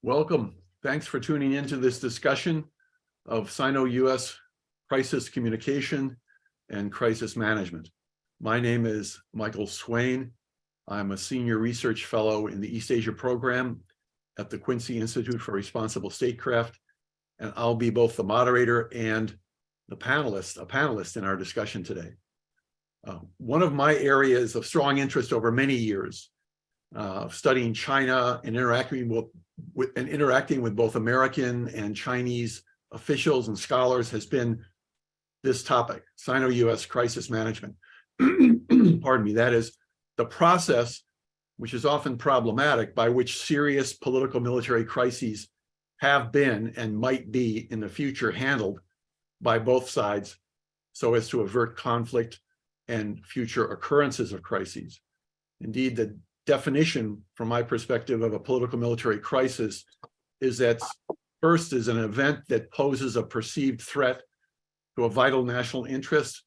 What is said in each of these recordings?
Welcome. Thanks for tuning into this discussion of Sino-U.S. crisis communication and crisis management. My name is Michael Swain. I'm a senior research fellow in the East Asia program at the Quincy Institute for Responsible Statecraft, and I'll be both the moderator and a panelist in our discussion today. One of my areas of strong interest over many years, studying China and interacting with both American and Chinese officials and scholars, has been this topic, Sino-U.S. crisis management. Pardon me, that is the process, which is often problematic, by which serious political military crises have been and might be in the future handled by both sides so as to avert conflict and future occurrences of crises. Indeed, the definition, from my perspective, of a political military crisis is that first is an event that poses a perceived threat to a vital national interest.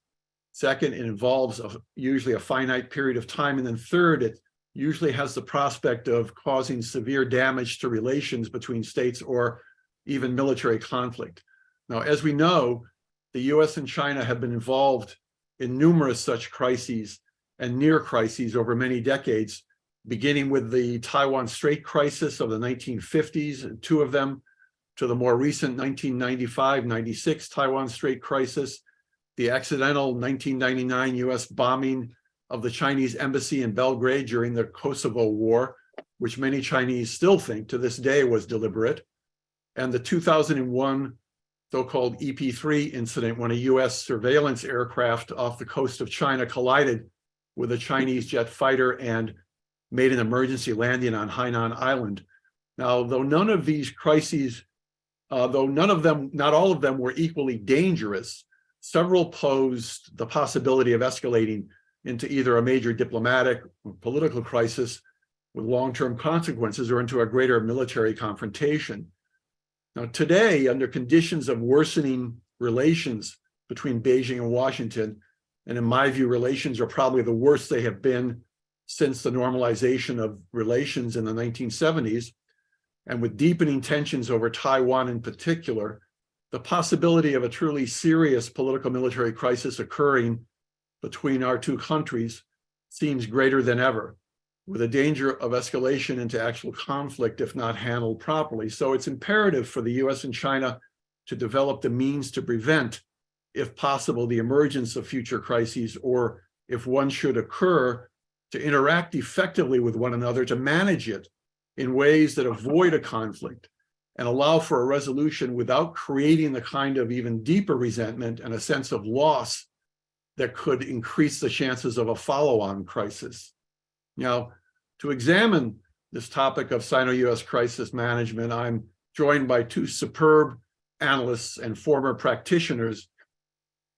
Second, it involves usually a finite period of time. And then third, it usually has the prospect of causing severe damage to relations between states or even military conflict. Now, as we know, the US and China have been involved in numerous such crises and near crises over many decades, beginning with the Taiwan Strait crisis of the 1950s, and two of them, to the more recent 1995-96 Taiwan Strait crisis, the accidental 1999 US bombing of the Chinese embassy in Belgrade during the Kosovo War, which many Chinese still think to this day was deliberate, and the 2001 so-called EP3 incident, when a US surveillance aircraft off the coast of China collided with a Chinese jet fighter and made an emergency landing on Hainan Island. Now, though none of these crises, not all of them were equally dangerous, several posed the possibility of escalating into either a major diplomatic or political crisis with long-term consequences or into a greater military confrontation. Now, today, under conditions of worsening relations between Beijing and Washington, and in my view, relations are probably the worst they have been since the normalization of relations in the 1970s, and with deepening tensions over Taiwan in particular, the possibility of a truly serious political military crisis occurring between our two countries seems greater than ever, with a danger of escalation into actual conflict if not handled properly. So it's imperative for the US and China to develop the means to prevent, if possible, the emergence of future crises, or if one should occur, to interact effectively with one another, to manage it in ways that avoid a conflict and allow for a resolution without creating the kind of even deeper resentment and a sense of loss that could increase the chances of a follow-on crisis. Now, to examine this topic of Sino-US crisis management, I'm joined by two superb analysts and former practitioners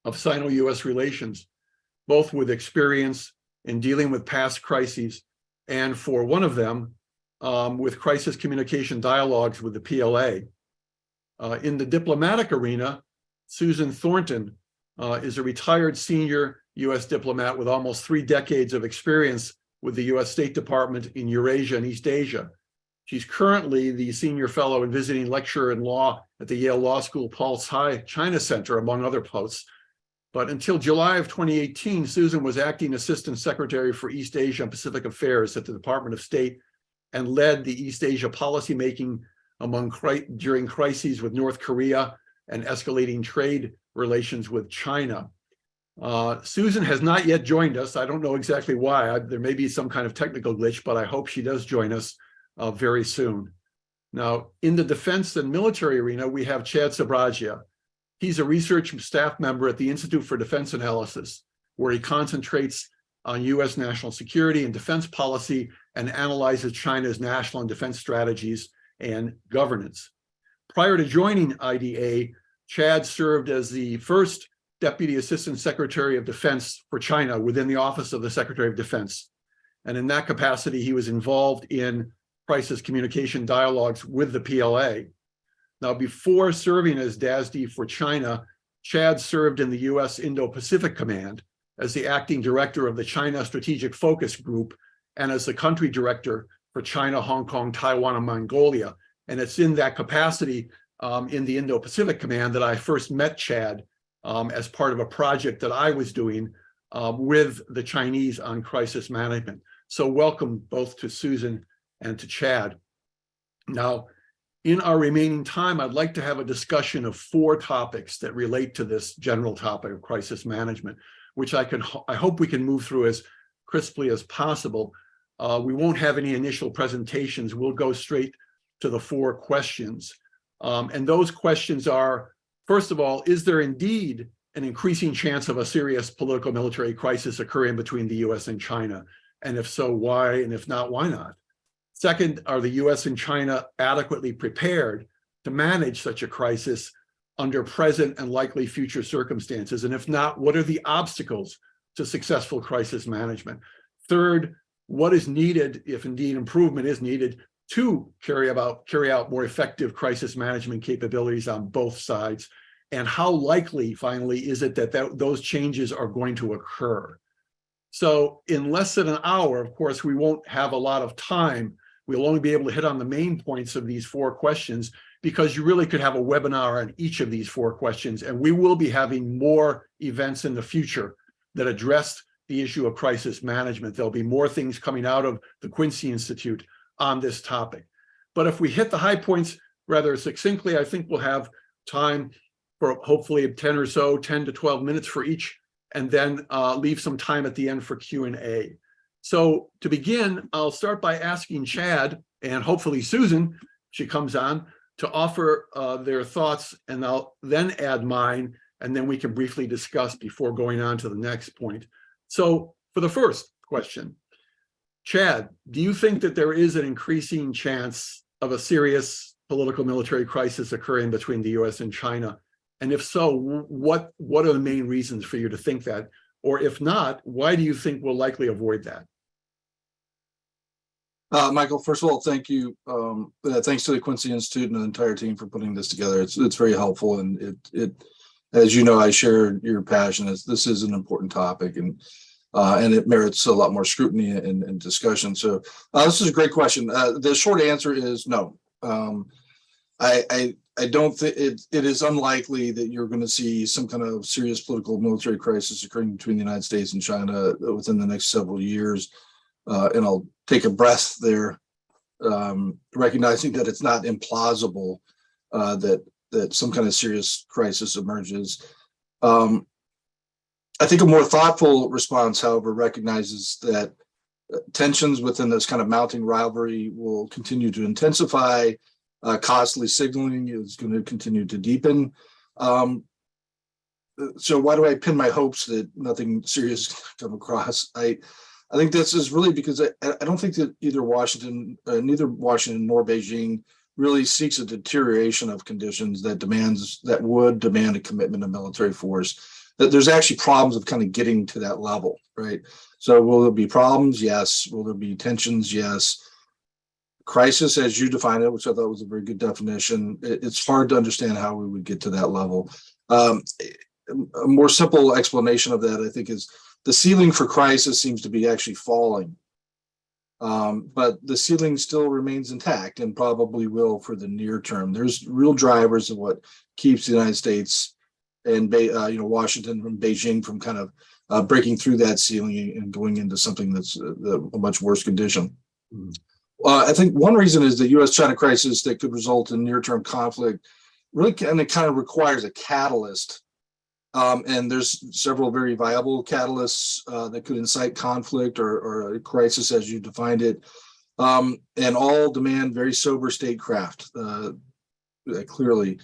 of Sino-US relations, both with experience in dealing with past crises, and for one of them, with crisis communication dialogues with the PLA. In the diplomatic arena, Susan Thornton is a retired senior US diplomat with almost 3 decades of experience with the US State Department in Eurasia and East Asia. She's currently the senior fellow and visiting lecturer in law at the Yale Law School Paul Tsai China Center, among other posts. But until July of 2018, Susan was acting Assistant Secretary for East Asia and Pacific Affairs at the Department of State and led the East Asia policymaking during crises with North Korea and escalating trade relations with China. Susan has not yet joined us. I don't know exactly why. There may be some kind of technical glitch, but I hope she does join us very soon. Now, in the defense and military arena, we have Chad Sabragia. He's a research staff member at the Institute for Defense Analysis, where he concentrates on US national security and defense policy and analyzes China's national and defense strategies and governance. Prior to joining IDA, Chad served as the first Deputy Assistant Secretary of Defense for China within the Office of the Secretary of Defense. And in that capacity, he was involved in crisis communication dialogues with the PLA. Now, before serving as DASD for China, Chad served in the US Indo-Pacific Command as the acting director of the China Strategic Focus Group and as the country director for China, Hong Kong, Taiwan, and Mongolia. And it's in that capacity in the Indo-Pacific Command that I first met Chad as part of a project that I was doing with the Chinese on crisis management. So welcome both to Susan and to Chad. Now, in our remaining time, I'd like to have a discussion of 4 topics that relate to this general topic of crisis management, which I hope we can move through as crisply as possible. We won't have any initial presentations. We'll go straight to the 4 questions. And those questions are, first of all, is there indeed an increasing chance of a serious political military crisis occurring between the US and China? And if so, why? And if not, why not? Second, are the US and China adequately prepared to manage such a crisis under present and likely future circumstances? And if not, what are the obstacles to successful crisis management? Third, what is needed, if indeed improvement is needed, to carry out more effective crisis management capabilities on both sides? And how likely, finally, is it that those changes are going to occur? So in less than an hour, of course, we won't have a lot of time. We'll only be able to hit on the main points of these 4 questions, because you really could have a webinar on each of these 4 questions. And we will be having more events in the future that address the issue of crisis management. There'll be more things coming out of the Quincy Institute on this topic. But if we hit the high points rather succinctly, I think we'll have time for hopefully 10 to 12 minutes for each, and then leave some time at the end for Q&A. So to begin, I'll start by asking Chad and hopefully Susan, she comes on, to offer their thoughts, and I'll then add mine, and then we can briefly discuss before going on to the next point. So for the first question, Chad, do you think that there is an increasing chance of a serious political military crisis occurring between the US and China? And if so, what are the main reasons for you to think that? Or if not, why do you think we'll likely avoid that? Michael, first of all, thank you. Thanks to the Quincy Institute and the entire team for putting this together. It's very helpful, and it as you know, I share your passion. This is an important topic, and it merits a lot more scrutiny and discussion. So this is a great question. The short answer is no. I don't think it is unlikely that you're going to see some kind of serious political military crisis occurring between the United States and China within the next several years. And I'll take a breath there, recognizing that it's not implausible that some kind of serious crisis emerges. I think a more thoughtful response, however, recognizes that tensions within this kind of mounting rivalry will continue to intensify. Costly signaling is going to continue to deepen. So why do I pin my hopes that nothing serious come across? I think this is really because I don't think that neither Washington nor Beijing really seeks a deterioration of conditions that would demand a commitment of military force. That there's actually problems of kind of getting to that level, right? So will there be problems? Yes. Will there be tensions? Yes. Crisis, as you define it, which I thought was a very good definition, it's hard to understand how we would get to that level. A more simple explanation of that, I think, is the ceiling for crisis seems to be actually falling. But the ceiling still remains intact and probably will for the near term. There's real drivers of what keeps the United States and Washington from Beijing from kind of breaking through that ceiling and going into something that's a much worse condition. Mm-hmm. I think one reason is the U.S. China crisis that could result in near-term conflict really kind of requires a catalyst. And there's several very viable catalysts that could incite conflict or a crisis as you defined it, and all demand very sober statecraft, clearly.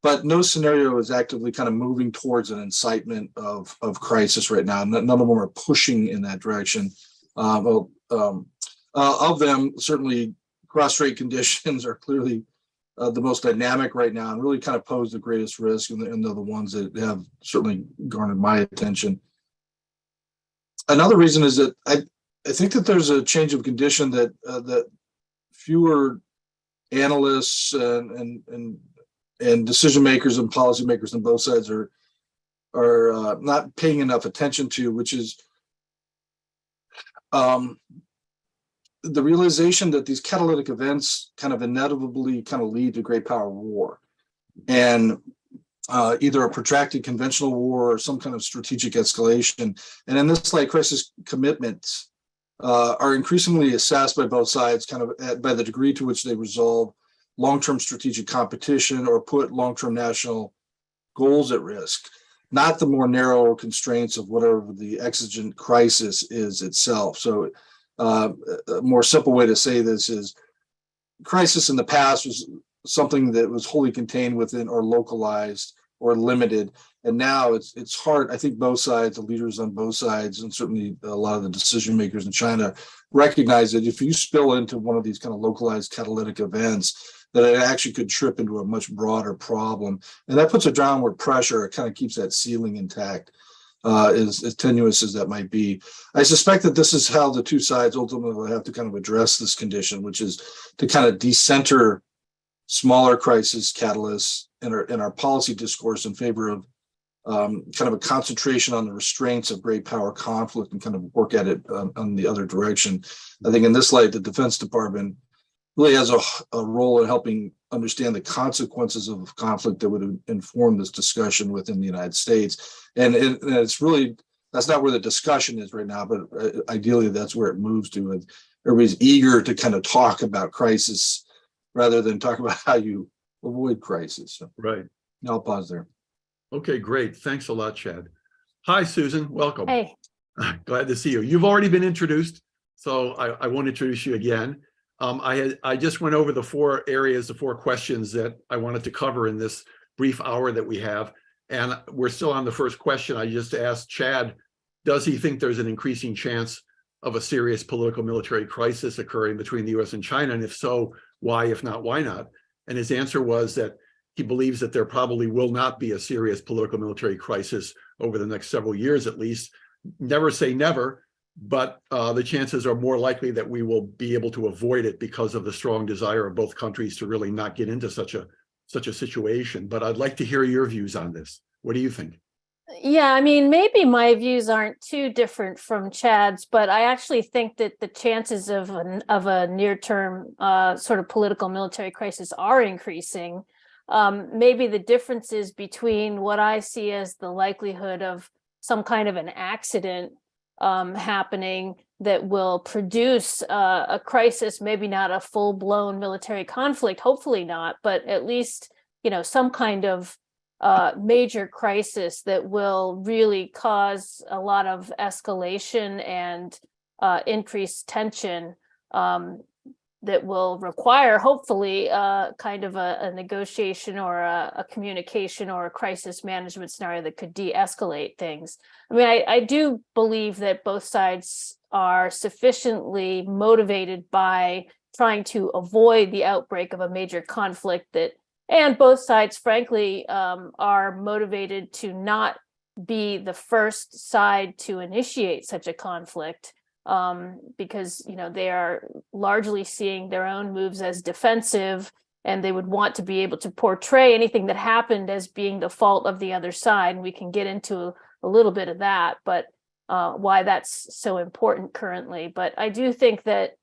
But no scenario is actively kind of moving towards an incitement of crisis right now. None of them are pushing in that direction. Of them, certainly cross-strait conditions are clearly the most dynamic right now and really kind of pose the greatest risk, and they're the ones that have certainly garnered my attention. Another reason is that I think that there's a change of condition that fewer analysts and decision makers and policymakers on both sides are not paying enough attention to, which is the realization that these catalytic events kind of inevitably kind of lead to great power war, and either a protracted conventional war or some kind of strategic escalation. And in this light, crisis commitments are increasingly assessed by both sides kind of by the degree to which they resolve long-term strategic competition or put long-term national goals at risk, not the more narrow constraints of whatever the exigent crisis is itself. So a more simple way to say this is crisis in the past was something that was wholly contained within or localized or limited. And now it's hard. I think both sides, the leaders on both sides, and certainly a lot of the decision makers in China recognize that if you spill into one of these kind of localized catalytic events, that it actually could trip into a much broader problem. And that puts a downward pressure. It kind of keeps that ceiling intact, as tenuous as that might be. I suspect that this is how the two sides ultimately will have to kind of address this condition, which is to kind of decenter smaller crisis catalysts in our policy discourse in favor of kind of a concentration on the restraints of great power conflict and kind of work at it on the other direction. I think in this light, the Defense Department really has a role in helping understand the consequences of conflict that would inform this discussion within the United States. And it's really, that's not where the discussion is right now, but ideally that's where it moves to. And everybody's eager to kind of talk about crisis rather than talk about how you avoid crisis. So, right. I'll pause there. Okay, great. Thanks a lot, Chad. Hi, Susan. Welcome. Hey. Glad to see you. You've already been introduced, so I won't introduce you again. I just went over the four questions that I wanted to cover in this brief hour that we have. And we're still on the first question. I just asked Chad, does he think there's an increasing chance of a serious political military crisis occurring between the US and China? And if so, why? If not, why not? And his answer was that he believes that there probably will not be a serious political military crisis over the next several years, at least. Never say never, but the chances are more likely that we will be able to avoid it because of the strong desire of both countries to really not get into such a situation. But I'd like to hear your views on this. What do you think? Yeah, I mean, maybe my views aren't too different from Chad's, but I actually think that the chances of a near-term sort of political military crisis are increasing. Maybe the differences between what I see as the likelihood of some kind of an accident happening that will produce a crisis, maybe not a full-blown military conflict, hopefully not, but at least, some kind of major crisis that will really cause a lot of escalation and increased tension that will require, hopefully, kind of a negotiation or a communication or a crisis management scenario that could de-escalate things. I mean, I do believe that both sides are sufficiently motivated by trying to avoid the outbreak of a major conflict and both sides, frankly, are motivated to not be the first side to initiate such a conflict. Because they are largely seeing their own moves as defensive, and they would want to be able to portray anything that happened as being the fault of the other side. And we can get into a little bit of that, but why that's so important currently. But I do think that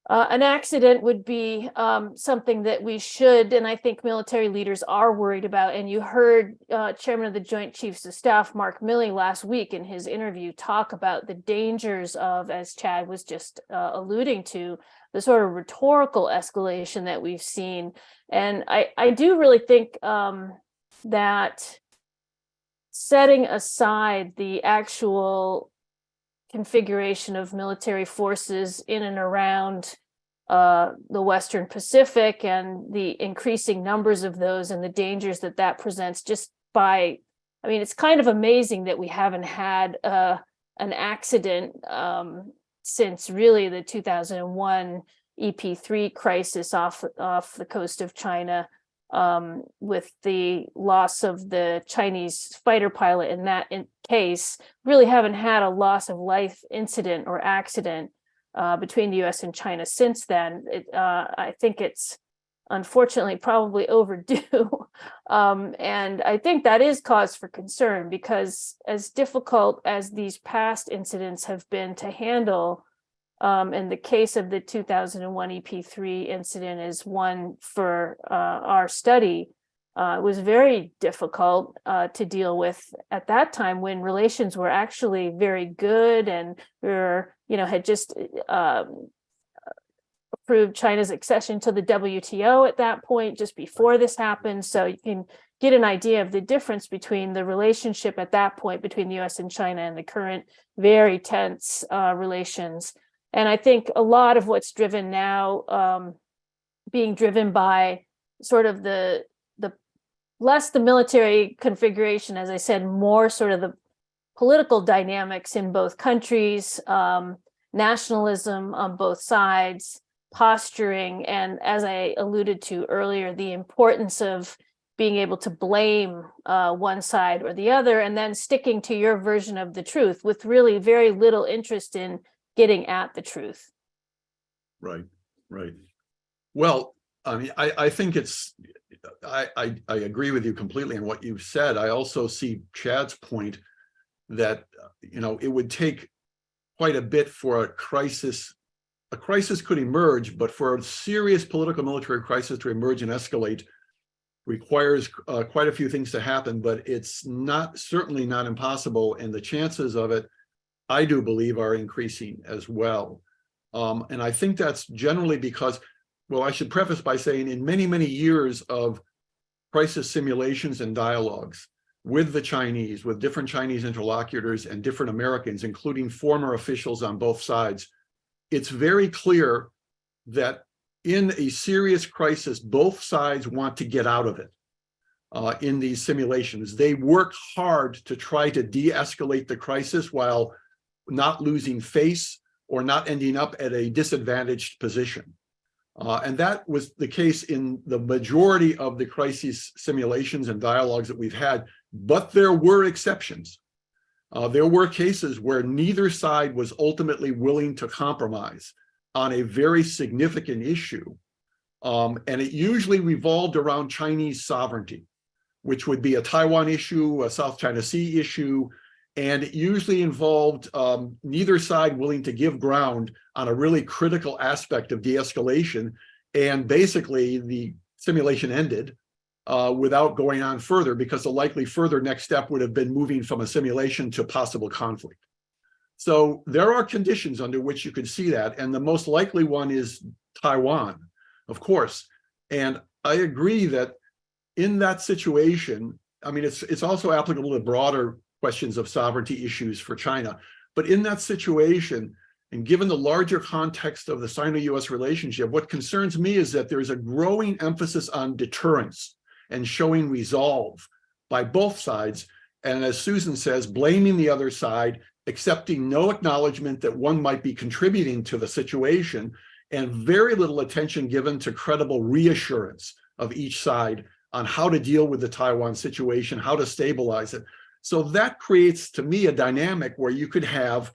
an accident would be something that we should, and I think military leaders are worried about. And you heard Chairman of the Joint Chiefs of Staff, Mark Milley, last week in his interview talk about the dangers of, as Chad was just alluding to, the sort of rhetorical escalation that we've seen. And I do really think that setting aside the actual configuration of military forces in and around the Western Pacific and the increasing numbers of those and the dangers that presents it's kind of amazing that we haven't had an accident since really the 2001 EP3 crisis off the coast of China, with the loss of the Chinese fighter pilot in that case. Really haven't had a loss of life incident or accident between the US and China since then. I think it's unfortunately probably overdue. And I think that is cause for concern, because as difficult as these past incidents have been to handle, And the case of the 2001 EP3 incident is one for our study. It was very difficult to deal with at that time when relations were actually very good, and we were, had just approved China's accession to the WTO at that point, just before this happened. So you can get an idea of the difference between the relationship at that point between the U.S. and China and the current very tense relations. And I think a lot of what's driven now, being driven by sort of the less the military configuration, as I said, more sort of the political dynamics in both countries, nationalism on both sides, posturing, and as I alluded to earlier, the importance of being able to blame one side or the other, and then sticking to your version of the truth with really very little interest in getting at the truth. Right. Well, I mean, I think I agree with you completely on what you've said. I also see Chad's point that, it would take quite a bit for a crisis. A crisis could emerge, but for a serious political military crisis to emerge and escalate requires quite a few things to happen, but it's certainly not impossible. And the chances of it, I do believe, are increasing as well. And I think that's generally because, well, I should preface by saying in many, many years of crisis simulations and dialogues with the Chinese, with different Chinese interlocutors and different Americans, including former officials on both sides, it's very clear that in a serious crisis, both sides want to get out of it. In these simulations, they work hard to try to de-escalate the crisis while not losing face or not ending up at a disadvantaged position. And that was the case in the majority of the crisis simulations and dialogues that we've had, but there were exceptions. There were cases where neither side was ultimately willing to compromise on a very significant issue. And it usually revolved around Chinese sovereignty, which would be a Taiwan issue, a South China Sea issue, and it usually involved neither side willing to give ground on a really critical aspect of de-escalation. And basically the simulation ended without going on further, because the likely further next step would have been moving from a simulation to possible conflict. So there are conditions under which you could see that. And the most likely one is Taiwan, of course. And I agree that in that situation, I mean, it's also applicable to broader questions of sovereignty issues for China. But in that situation, and given the larger context of the Sino-US relationship, what concerns me is that there's a growing emphasis on deterrence and showing resolve by both sides. And as Susan says, blaming the other side, accepting no acknowledgement that one might be contributing to the situation, and very little attention given to credible reassurance of each side on how to deal with the Taiwan situation, how to stabilize it. So that creates, to me, a dynamic where you could have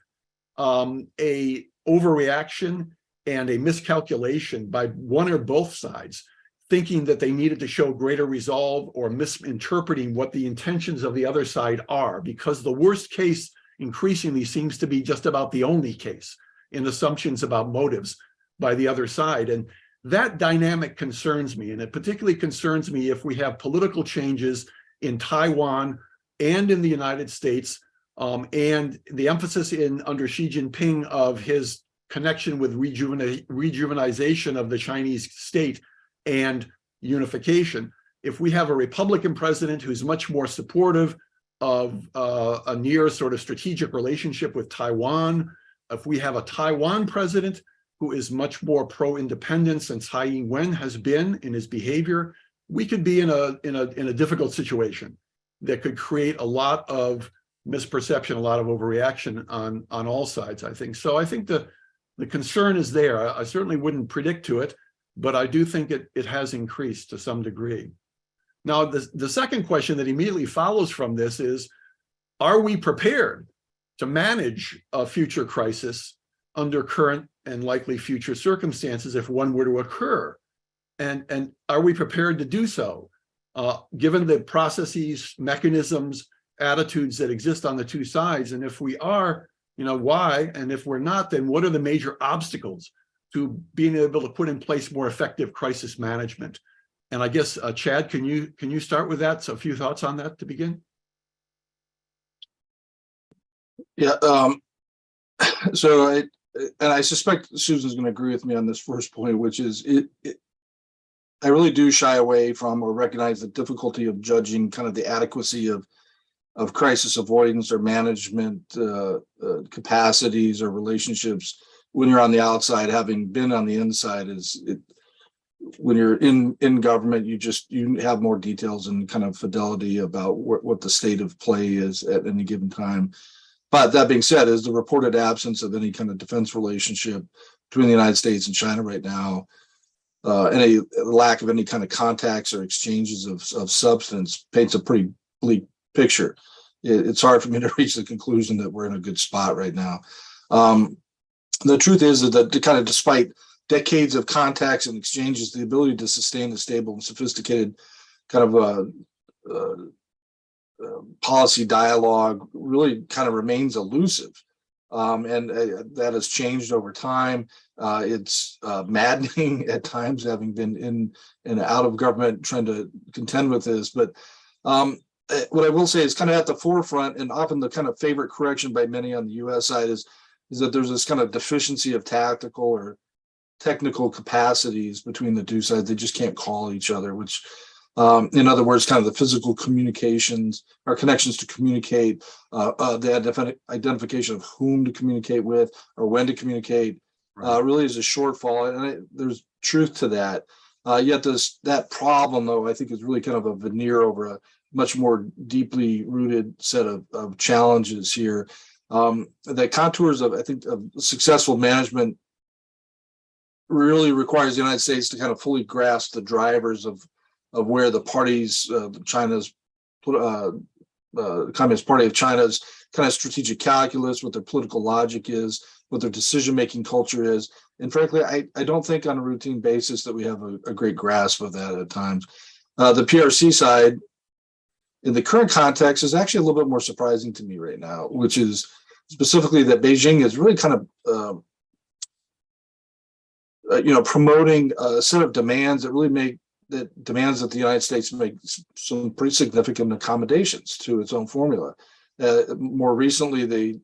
a overreaction and a miscalculation by one or both sides, thinking that they needed to show greater resolve or misinterpreting what the intentions of the other side are, because the worst case increasingly seems to be just about the only case in assumptions about motives by the other side. And that dynamic concerns me. And it particularly concerns me if we have political changes in Taiwan and in the United States, and the emphasis under Xi Jinping of his connection with rejuvenization of the Chinese state and unification. If we have a Republican president who's much more supportive of a near sort of strategic relationship with Taiwan, if we have a Taiwan president who is much more pro-independence than Tsai Ing-wen has been in his behavior, we could be in a difficult situation that could create a lot of misperception, a lot of overreaction on all sides, I think. So I think the concern is there. I certainly wouldn't predict to it, but I do think it has increased to some degree. Now, the second question that immediately follows from this is, are we prepared to manage a future crisis under current and likely future circumstances if one were to occur? And are we prepared to do so, given the processes, mechanisms, attitudes that exist on the two sides? And if we are, why? And if we're not, then what are the major obstacles to being able to put in place more effective crisis management? And I guess, Chad, can you start with that? So a few thoughts on that to begin? Yeah. So I suspect Susan's going to agree with me on this first point, which is I really do shy away from or recognize the difficulty of judging kind of the adequacy of crisis avoidance or management capacities or relationships when you're on the outside. Having been on the inside, when you're in government, you have more details and kind of fidelity about what the state of play is at any given time. But that being said, is the reported absence of any kind of defense relationship between the United States and China right now, and a lack of any kind of contacts or exchanges of substance, paints a pretty bleak picture. It's hard for me to reach the conclusion that we're in a good spot right now. The truth is that kind of despite decades of contacts and exchanges, the ability to sustain a stable and sophisticated kind of policy dialogue really kind of remains elusive. And that has changed over time. It's maddening at times, having been in and out of government trying to contend with this. But what I will say is kind of at the forefront, and often the kind of favorite correction by many on the U.S. side is that there's this kind of deficiency of tactical or technical capacities between the two sides. They just can't call each other, which in other words, kind of the physical communications or connections to communicate, the identification of whom to communicate with or when to communicate, really is a shortfall. And there's truth to that. Yet that problem, though, I think is really kind of a veneer over a much more deeply rooted set of challenges here. The contours of, I think, of successful management really requires the United States to kind of fully grasp the drivers of where the parties, China's Communist Party of China's kind of strategic calculus, what their political logic is, what their decision-making culture is. And frankly, I don't think on a routine basis that we have a great grasp of that at times. The PRC side, in the current context, is actually a little bit more surprising to me right now, which is specifically that Beijing is really kind of promoting a set of demands that really demands that the United States make some pretty significant accommodations to its own formula. More recently, they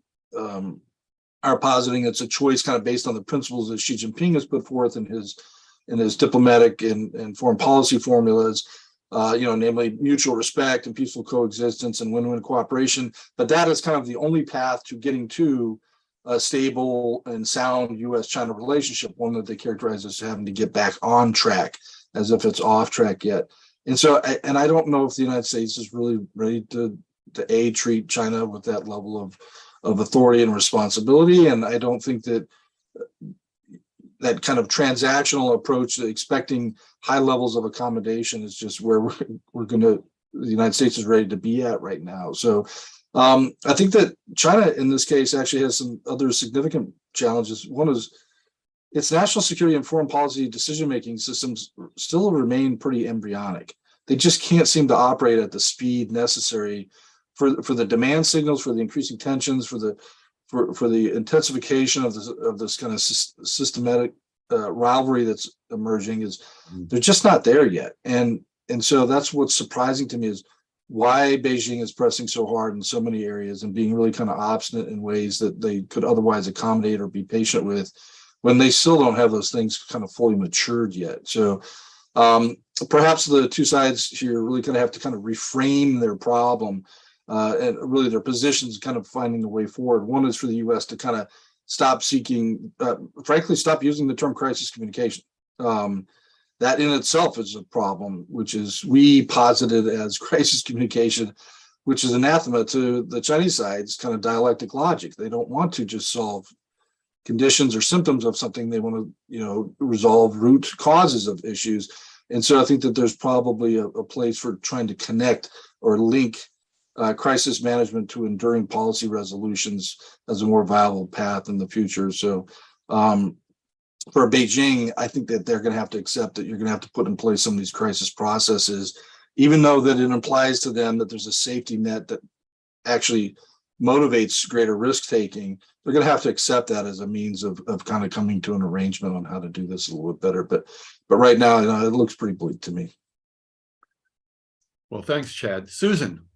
are positing it's a choice kind of based on the principles that Xi Jinping has put forth in his diplomatic and foreign policy formulas, namely mutual respect and peaceful coexistence and win-win cooperation. But that is kind of the only path to getting to a stable and sound U.S. China relationship, one that they characterize as having to get back on track, as if it's off track yet. And so, I don't know if the United States is really ready to treat China with that level of authority and responsibility. And I don't think that kind of transactional approach to expecting high levels of accommodation is just where the United States is ready to be at right now. So I think that China in this case actually has some other significant challenges. One is its national security and foreign policy decision-making systems still remain pretty embryonic. They just can't seem to operate at the speed necessary for the demand signals, for the increasing tensions, for the intensification of this kind of systematic rivalry that's emerging. They're just not there yet. And so that's what's surprising to me, is why Beijing is pressing so hard in so many areas and being really kind of obstinate in ways that they could otherwise accommodate or be patient with, when they still don't have those things kind of fully matured yet. So perhaps the two sides here really kind of have to kind of reframe their problem and really their positions, kind of finding a way forward. One is for the U.S. to kind of stop using the term crisis communication. That in itself is a problem, which is we posited as crisis communication, which is anathema to the Chinese side's kind of dialectic logic. They don't want to just solve conditions or symptoms of something. They want to, resolve root causes of issues. And so I think that there's probably a place for trying to connect or link crisis management to enduring policy resolutions as a more viable path in the future. So for Beijing, I think that they're going to have to accept that you're going to have to put in place some of these crisis processes, even though that it implies to them that there's a safety net that actually motivates greater risk taking, they're going to have to accept that as a means of kind of coming to an arrangement on how to do this a little bit better. But right now, it looks pretty bleak to me. Well, thanks, Chad. Susan,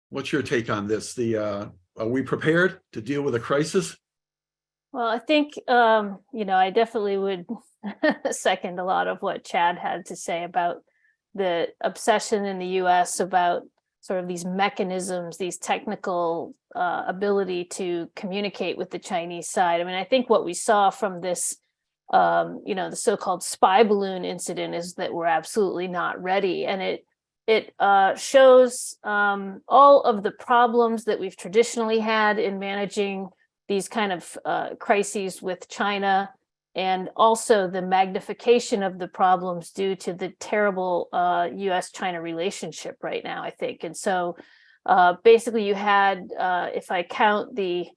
what's your take on this? Are we prepared to deal with a crisis? Well, I think, I definitely would second a lot of what Chad had to say about the obsession in the U.S. about sort of these mechanisms, these technical ability to communicate with the Chinese side. I mean, I think what we saw from this, the so-called spy balloon incident is that we're absolutely not ready. And it shows all of the problems that we've traditionally had in managing these kind of crises with China, and also the magnification of the problems due to the terrible U.S. China relationship right now, I think. And so basically you had, if I count the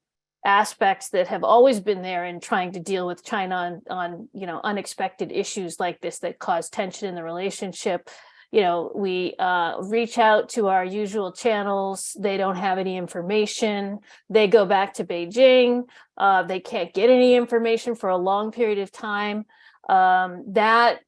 aspects that have always been there in trying to deal with China on unexpected issues like this that cause tension in the relationship, we reach out to our usual channels. They don't have any information. They go back to Beijing. They can't get any information for a long period of time. That,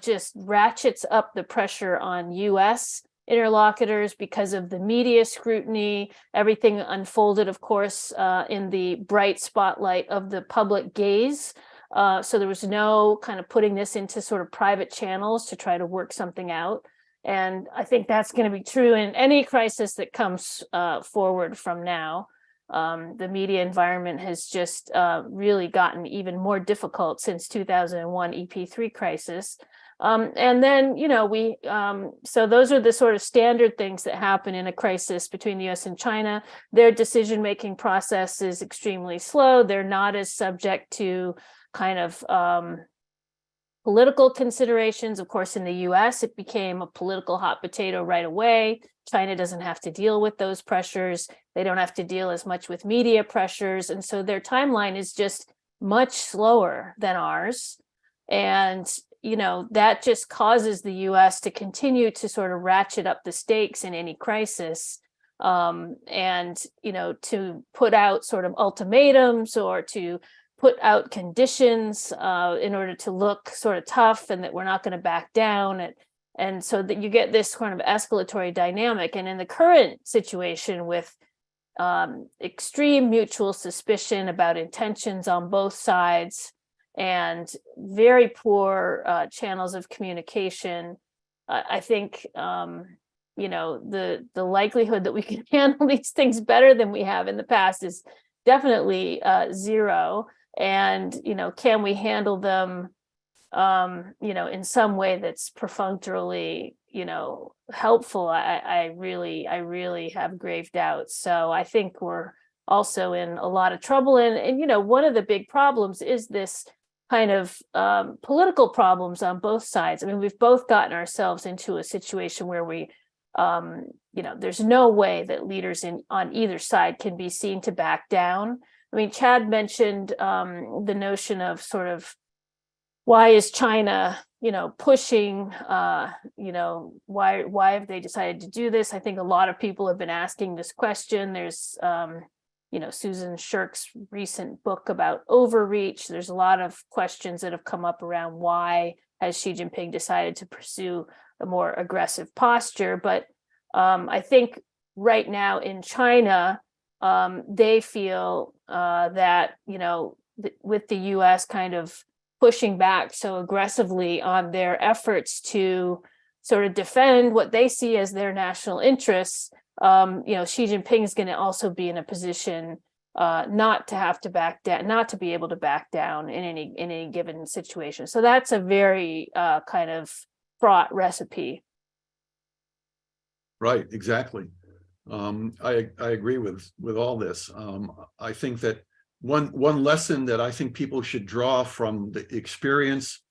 just ratchets up the pressure on U.S. interlocutors because of the media scrutiny. Everything unfolded, of course, in the bright spotlight of the public gaze. So there was no kind of putting this into sort of private channels to try to work something out. And I think that's going to be true in any crisis that comes forward from now. The media environment has just really gotten even more difficult since 2001 EP3 crisis. And then, so those are the sort of standard things that happen in a crisis between the US and China. Their decision-making process is extremely slow. They're not as subject to kind of political considerations. Of course, in the US, it became a political hot potato right away. China doesn't have to deal with those pressures. They don't have to deal as much with media pressures. And so their timeline is just much slower than ours. And, that just causes the US to continue to sort of ratchet up the stakes in any crisis. And, to put out sort of ultimatums or to put out conditions in order to look sort of tough and that we're not going to back down. And so that you get this kind of escalatory dynamic. And in the current situation with extreme mutual suspicion about intentions on both sides and very poor channels of communication, I think, the likelihood that we can handle these things better than we have in the past is definitely zero. And, can we handle them, in some way that's perfunctorily, helpful? I really have grave doubts. So I think we're also in a lot of trouble. And one of the big problems is this kind of political problems on both sides. I mean, we've both gotten ourselves into a situation where we, there's no way that leaders on either side can be seen to back down. I mean, Chad mentioned the notion of sort of why is China, pushing, why have they decided to do this? I think a lot of people have been asking this question. There's, Susan Shirk's recent book about overreach. There's a lot of questions that have come up around why has Xi Jinping decided to pursue a more aggressive posture. But I think right now in China, they feel that, with the U.S. kind of pushing back so aggressively on their efforts to sort of defend what they see as their national interests, Xi Jinping is going to also be in a position not to have to back down, not to be able to back down in any given situation. So that's a very kind of fraught recipe. Right, exactly. I agree with all this. I think that one lesson that I think people should draw from the experience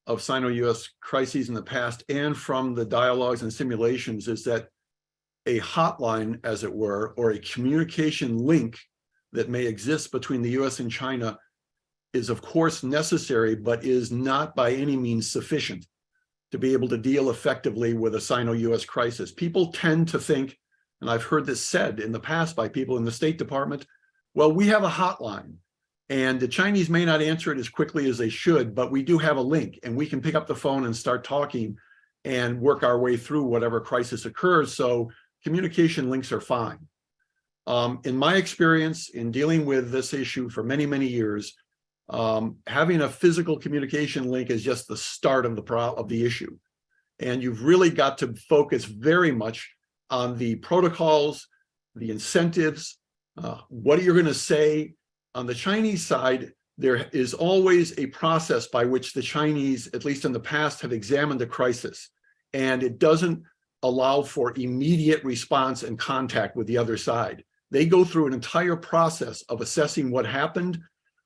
of Sino-US crises in the past and from the dialogues and simulations is that a hotline, as it were, or a communication link that may exist between the US and China is of course necessary, but is not by any means sufficient to be able to deal effectively with a Sino-US crisis. People tend to think, and I've heard this said in the past by people in the State Department, well, we have a hotline and the Chinese may not answer it as quickly as they should, but we do have a link and we can pick up the phone and start talking and work our way through whatever crisis occurs. So communication links are fine. In my experience in dealing with this issue for many, many years, having a physical communication link is just the start of the issue. And you've really got to focus very much on the protocols, the incentives, what are you going to say. On the Chinese side, there is always a process by which the Chinese, at least in the past, have examined a crisis. And it doesn't allow for immediate response and contact with the other side. They go through an entire process of assessing what happened,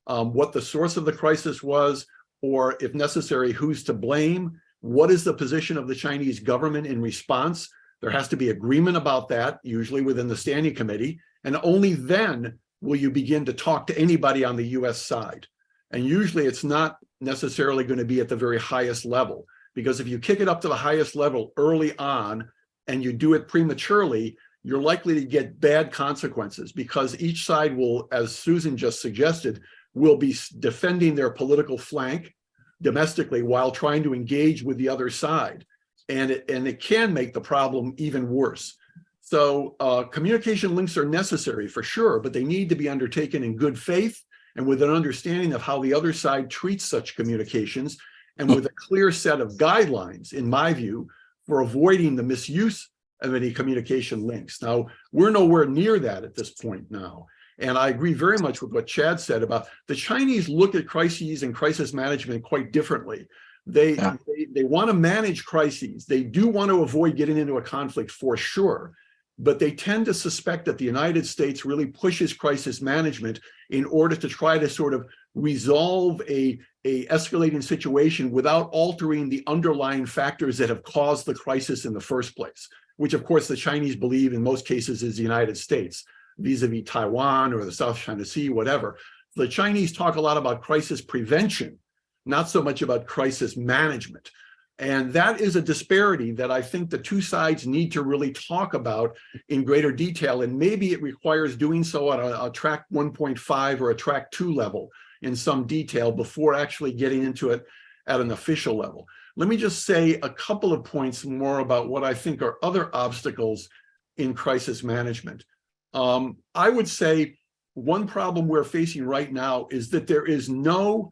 what the source of the crisis was, or if necessary, who's to blame, what is the position of the Chinese government in response. There has to be agreement about that, usually within the Standing Committee, and only then will you begin to talk to anybody on the U.S. side. And usually it's not necessarily going to be at the very highest level, because if you kick it up to the highest level early on and you do it prematurely, you're likely to get bad consequences, because each side will, as Susan just suggested, will be defending their political flank domestically while trying to engage with the other side. And it can make the problem even worse. So communication links are necessary for sure, but they need to be undertaken in good faith and with an understanding of how the other side treats such communications, and with a clear set of guidelines, in my view, for avoiding the misuse of any communication links. Now, we're nowhere near that at this point now. And I agree very much with what Chad said about the Chinese look at crises and crisis management quite differently. They want to manage crises. They do want to avoid getting into a conflict for sure, but they tend to suspect that the United States really pushes crisis management in order to try to sort of resolve a escalating situation without altering the underlying factors that have caused the crisis in the first place, which of course the Chinese believe in most cases is the United States, vis-a-vis Taiwan or the South China Sea, whatever. The Chinese talk a lot about crisis prevention, not so much about crisis management. And that is a disparity that I think the two sides need to really talk about in greater detail. And maybe it requires doing so at a track 1.5 or a track 2 level in some detail before actually getting into it at an official level. Let me just say a couple of points more about what I think are other obstacles in crisis management. I would say one problem we're facing right now is that there is no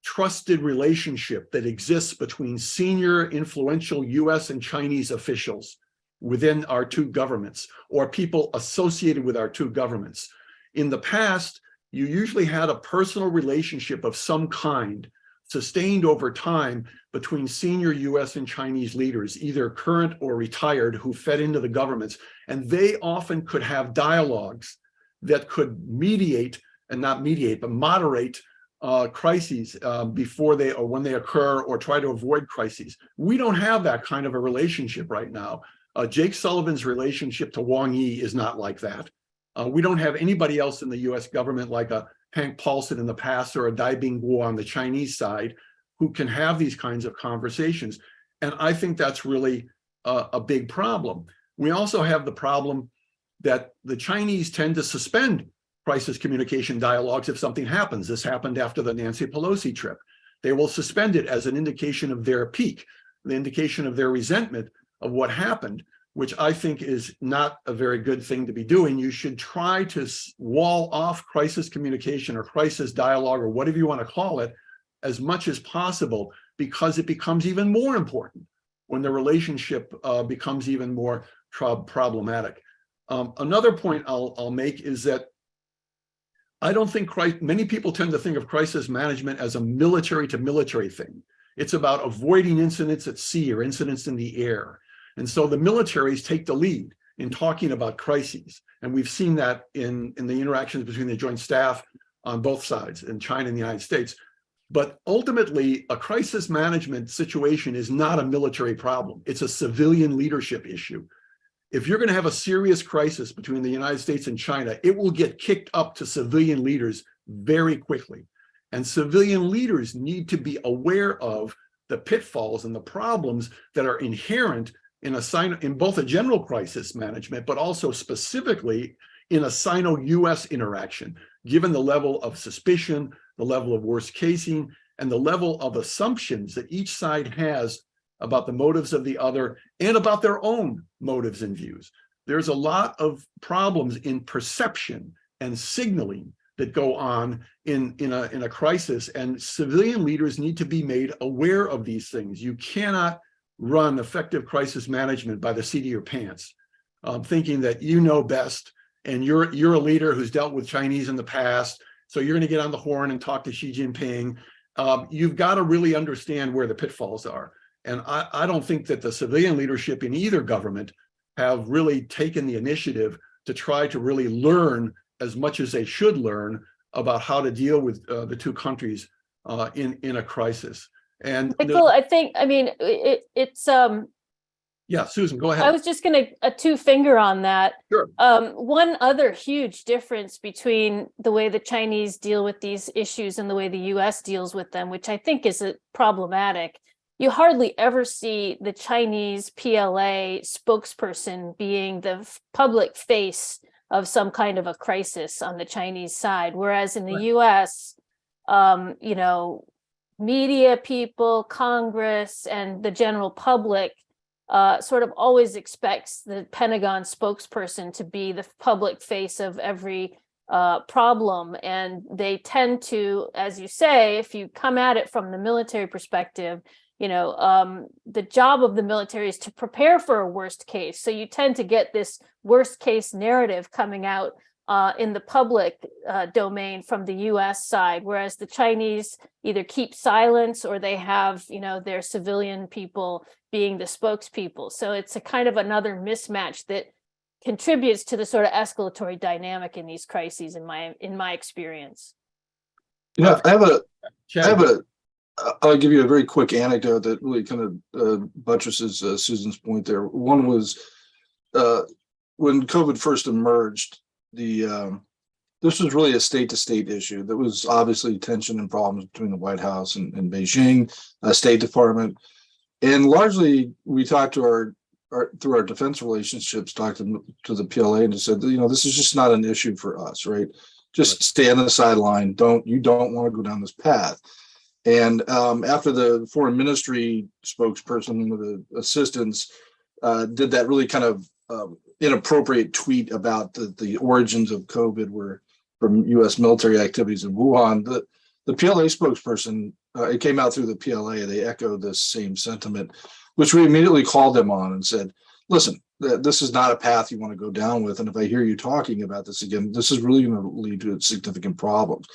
trusted relationship that exists between senior influential US and Chinese officials within our two governments or people associated with our two governments. In the past, you usually had a personal relationship of some kind sustained over time between senior US and Chinese leaders, either current or retired, who fed into the governments. And they often could have dialogues that could mediate, and not mediate, but moderate crises before they or when they occur, or try to avoid crises. We don't have that kind of a relationship right now. Jake Sullivan's relationship to Wang Yi is not like that. We don't have anybody else in the US government like a Hank Paulson in the past or a Dai Bingguo on the Chinese side who can have these kinds of conversations. And I think that's really a big problem. We also have the problem that the Chinese tend to suspend crisis communication dialogues if something happens. This happened after the Nancy Pelosi trip. They will suspend it as an indication of their pique, the indication of their resentment of what happened, which I think is not a very good thing to be doing. You should try to wall off crisis communication or crisis dialogue or whatever you want to call it as much as possible, because it becomes even more important when the relationship becomes even more problematic. Another point I'll make is that I don't think many people tend to think of crisis management as a military to military thing. It's about avoiding incidents at sea or incidents in the air. And so the militaries take the lead in talking about crises. And we've seen that in the interactions between the joint staff on both sides, in China and the United States. But ultimately, a crisis management situation is not a military problem. It's a civilian leadership issue. If you're going to have a serious crisis between the United States and China, it will get kicked up to civilian leaders very quickly. And civilian leaders need to be aware of the pitfalls and the problems that are inherent in both a general crisis management, but also specifically in a Sino-US interaction, given the level of suspicion, the level of worst casing, and the level of assumptions that each side has about the motives of the other and about their own motives and views. There's a lot of problems in perception and signaling that go on in a crisis, and civilian leaders need to be made aware of these things. You cannot run effective crisis management by the seat of your pants, thinking that you know best and you're a leader who's dealt with Chinese in the past, so you're going to get on the horn and talk to Xi Jinping. You've got to really understand where the pitfalls are. And I don't think that the civilian leadership in either government have really taken the initiative to try to really learn as much as they should learn about how to deal with the two countries in a crisis. And Michael, I mean, it's yeah, Susan, go ahead. I was just gonna a two finger on that. Sure. One other huge difference between the way the Chinese deal with these issues and the way the US deals with them, which I think is problematic. You hardly ever see the Chinese PLA spokesperson being the public face of some kind of a crisis on the Chinese side, whereas in the US, you know, media people, Congress, and the general public sort of always expects the Pentagon spokesperson to be the public face of every problem. And they tend to, as you say, if you come at it from the military perspective, you know, the job of the military is to prepare for a worst case. So you tend to get this worst case narrative coming out in the public domain from the US side, whereas the Chinese either keep silence or they have, you know, their civilian people being the spokespeople. So it's a kind of another mismatch that contributes to the sort of escalatory dynamic in these crises, in my experience. Yeah, I'll give you a very quick anecdote that really kind of buttresses Susan's point there. One was when COVID first emerged, this was really a state-to-state issue. There was obviously tension and problems between the White House and Beijing, State Department, and largely we talked to through our defense relationships, talked to the PLA and just said, you know, this is just not an issue for us, right? Just stay on the sideline. You don't want to go down this path. And after the foreign ministry spokesperson with the assistants did that really kind of inappropriate tweet about the origins of COVID were from U.S. military activities in Wuhan, the PLA spokesperson, it came out through the PLA, they echoed this same sentiment, which we immediately called them on and said, listen, this is not a path you want to go down with. And if I hear you talking about this again, this is really going to lead to significant problems.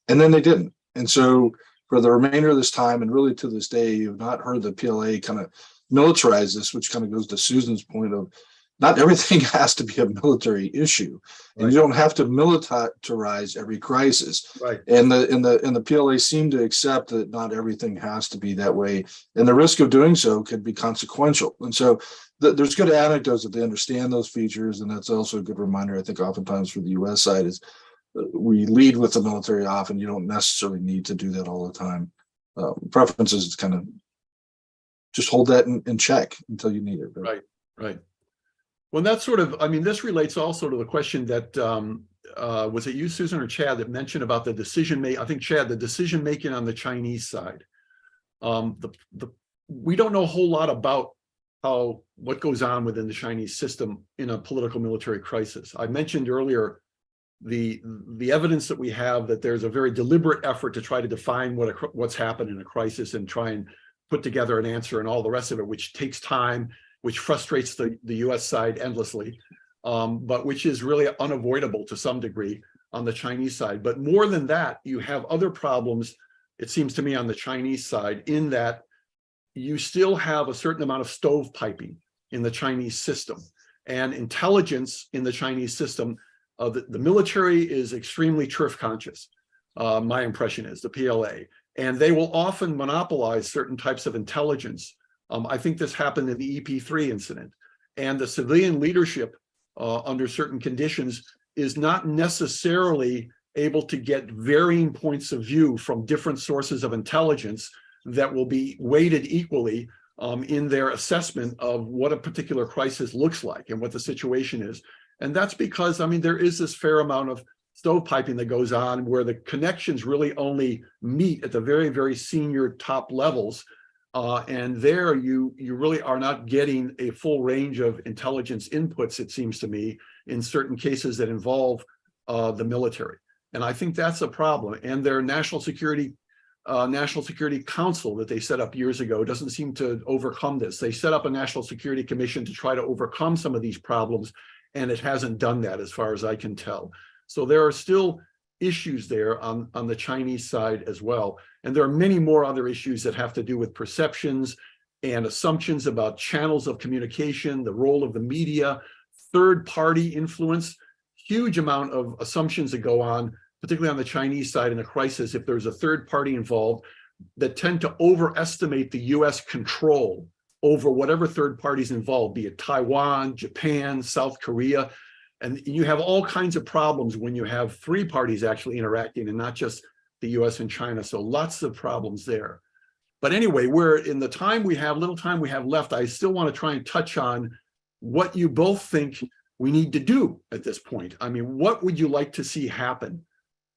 And then they didn't. And so for the remainder of this time, and really to this day, you've not heard the PLA kind of militarize this, which kind of goes to Susan's point of not everything has to be a military issue, and you don't have to militarize every crisis. Right. And the PLA seem to accept that not everything has to be that way, and the risk of doing so could be consequential. And so there's good anecdotes that they understand those features, and that's also a good reminder, I think, oftentimes for the U.S. side is we lead with the military often. You don't necessarily need to do that all the time. Preferences is kind of just hold that in check until you need it. Right. Well, that's sort of, I mean, this relates also to the question that, was it you, Susan, or Chad, that mentioned about the decision-making? I think, Chad, the decision-making on the Chinese side. We don't know a whole lot about what goes on within the Chinese system in a political military crisis. I mentioned earlier the evidence that we have that there's a very deliberate effort to try to define what's happened in a crisis and try and put together an answer and all the rest of it, which takes time, which frustrates the US side endlessly, but which is really unavoidable to some degree on the Chinese side. But more than that, you have other problems, it seems to me, on the Chinese side, in that you still have a certain amount of stovepiping in the Chinese system, and intelligence in the Chinese system. The military is extremely turf conscious, my impression is, the PLA, and they will often monopolize certain types of intelligence. I think this happened in the EP3 incident, and the civilian leadership under certain conditions is not necessarily able to get varying points of view from different sources of intelligence that will be weighted equally in their assessment of what a particular crisis looks like and what the situation is. And that's because, I mean, there is this fair amount of stovepiping that goes on where the connections really only meet at the very, very senior top levels. And there you really are not getting a full range of intelligence inputs, it seems to me, in certain cases that involve the military. And I think that's a problem. And their National Security Council that they set up years ago doesn't seem to overcome this. They set up a National Security Commission to try to overcome some of these problems, and it hasn't done that as far as I can tell. So there are still issues there on the Chinese side as well. And there are many more other issues that have to do with perceptions and assumptions about channels of communication, the role of the media, third-party influence, huge amount of assumptions that go on, particularly on the Chinese side in a crisis, if there's a third party involved, that tend to overestimate the U.S. control over whatever third parties involved, be it Taiwan, Japan, South Korea. And you have all kinds of problems when you have three parties actually interacting and not just the US and China. So lots of problems there. But anyway, we're in the time we have, little time we have left, I still want to try and touch on what you both think we need to do at this point. I mean, what would you like to see happen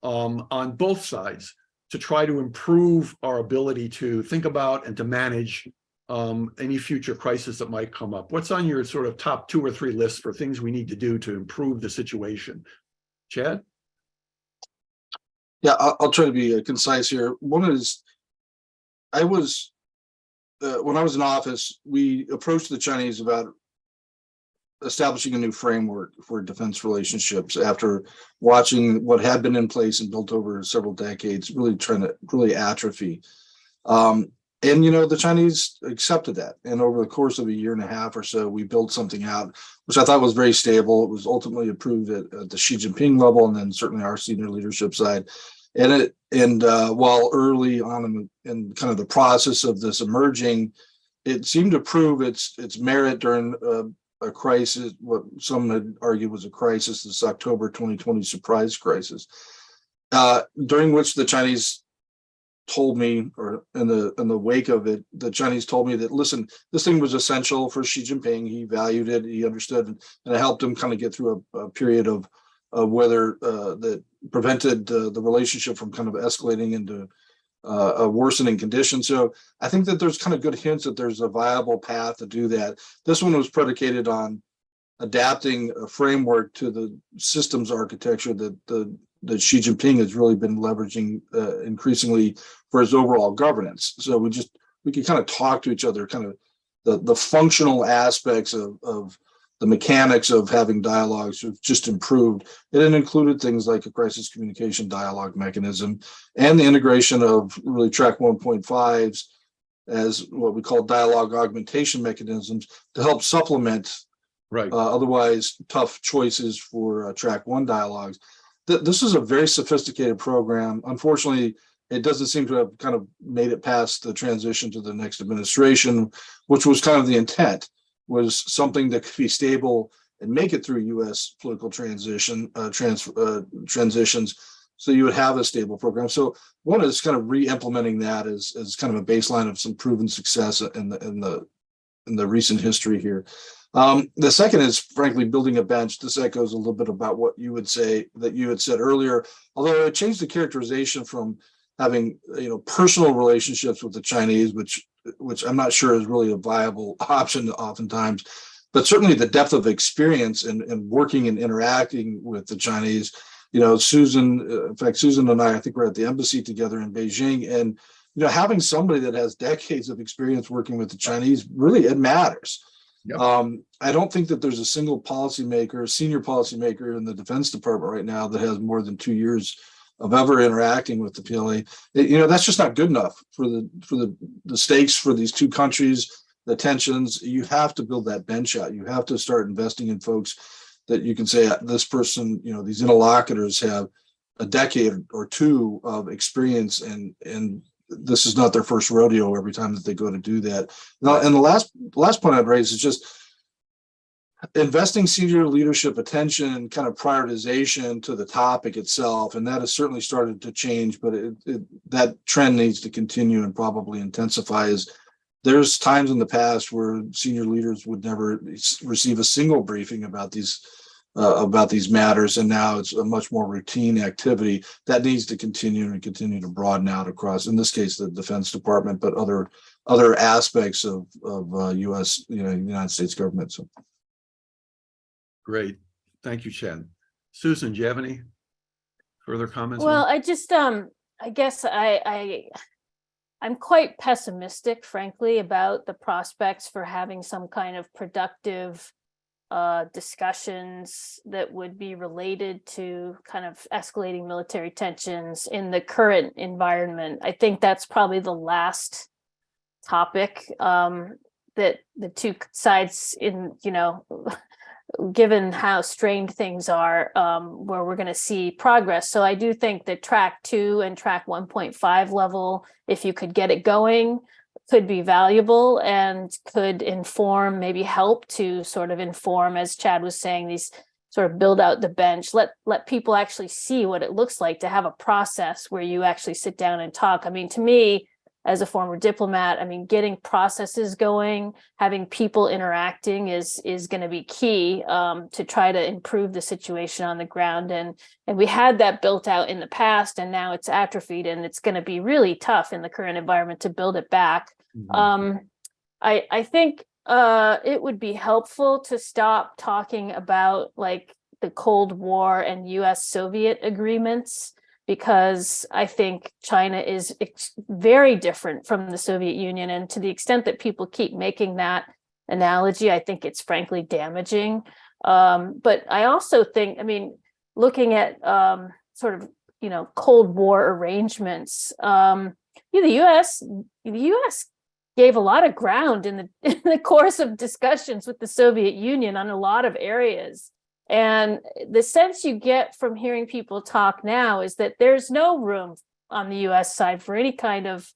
on both sides to try to improve our ability to think about and to manage any future crisis that might come up? What's on your sort of top 2 or 3 lists for things we need to do to improve the situation? Chad? Yeah, I'll try to be concise here. One is, when I was in office, we approached the Chinese about establishing a new framework for defense relationships after watching what had been in place and built over several decades, really trying to atrophy. And, the Chinese accepted that. And over the course of a year and a half or so, we built something out, which I thought was very stable. It was ultimately approved at the Xi Jinping level, and then certainly our senior leadership side. And while early on in kind of the process of this emerging, it seemed to prove its merit during a crisis, what some had argued was a crisis, this October 2020 surprise crisis, during which the Chinese told me, or in the wake of it, the Chinese told me that, listen, this thing was essential for Xi Jinping. He valued it, he understood, and it helped him kind of get through a period of weather that prevented the relationship from kind of escalating into a worsening condition. So I think that there's kind of good hints that there's a viable path to do that. This one was predicated on adapting a framework to the systems architecture that Xi Jinping has really been leveraging increasingly for his overall governance. So we can kind of talk to each other, kind of the functional aspects of the mechanics of having dialogues have just improved. It included things like a crisis communication dialogue mechanism and the integration of really track 1.5s as what we call dialogue augmentation mechanisms to help supplement otherwise tough choices for track 1 dialogues. This is a very sophisticated program. Unfortunately, it doesn't seem to have kind of made it past the transition to the next administration, which was kind of the intent, was something that could be stable and make it through U.S. political transitions, so you would have a stable program. So one is kind of re-implementing that as kind of a baseline of some proven success in the recent history here. The second is, frankly, building a bench. This echoes a little bit about what you would say that you had said earlier, although it changed the characterization from having personal relationships with the Chinese, which I'm not sure is really a viable option oftentimes, but certainly the depth of experience in working and interacting with the Chinese. Susan and I think we're at the embassy together in Beijing, and having somebody that has decades of experience working with the Chinese, really, it matters. Yep. I don't think that there's a single policymaker, senior policymaker in the Defense Department right now that has more than 2 years of ever interacting with the PLA. That's just not good enough for the stakes for these two countries, the tensions. You have to build that bench out. You have to start investing in folks that you can say, this person, these interlocutors have a decade or two of experience, and this is not their first rodeo every time that they go to do that. Now, and the last point I'd raise is just investing senior leadership attention and kind of prioritization to the topic itself. And that has certainly started to change, but that trend needs to continue and probably intensify as there's times in the past where senior leaders would never receive a single briefing about these matters, and now it's a much more routine activity that needs to continue to broaden out across, in this case, the Defense Department, but other aspects of U.S. United States government. So, Great, thank you, Chad. Susan, do you have any further comments? Well, I just I guess I'm quite pessimistic, frankly, about the prospects for having some kind of productive discussions that would be related to kind of escalating military tensions in the current environment. I think that's probably the last topic that the two sides, in given how strained things are, where we're going to see progress. So I do think that track 2 and track 1.5 level, if you could get it going, could be valuable and could inform, maybe help to sort of inform, as Chad was saying, these sort of build out the bench, let people actually see what it looks like to have a process where you actually sit down and talk. I mean, to me, as a former diplomat, I mean, getting processes going, having people interacting is going to be key to try to improve the situation on the ground. And we had that built out in the past, and now it's atrophied, and it's going to be really tough in the current environment to build it back. Mhm. I think it would be helpful to stop talking about like the Cold War and U.S. Soviet agreements, because I think China is very different from the Soviet Union. And to the extent that people keep making that analogy, I think it's frankly damaging. But I also think, I mean, looking at sort of, Cold War arrangements, the U.S. gave a lot of ground in the course of discussions with the Soviet Union on a lot of areas. And the sense you get from hearing people talk now is that there's no room on the U.S. side for any kind of,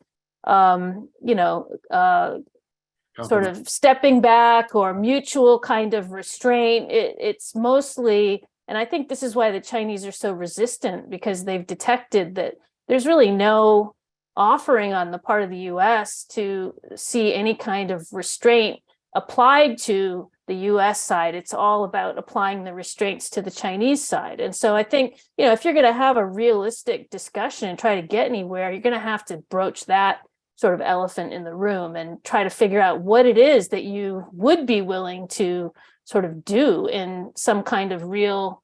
sort of stepping back or mutual kind of restraint. It's mostly, and I think this is why the Chinese are so resistant, because they've detected that there's really no offering on the part of the U.S. to see any kind of restraint applied to the U.S. side. It's all about applying the restraints to the Chinese side. And so I think, if you're going to have a realistic discussion and try to get anywhere, you're going to have to broach that sort of elephant in the room and try to figure out what it is that you would be willing to sort of do in some kind of real,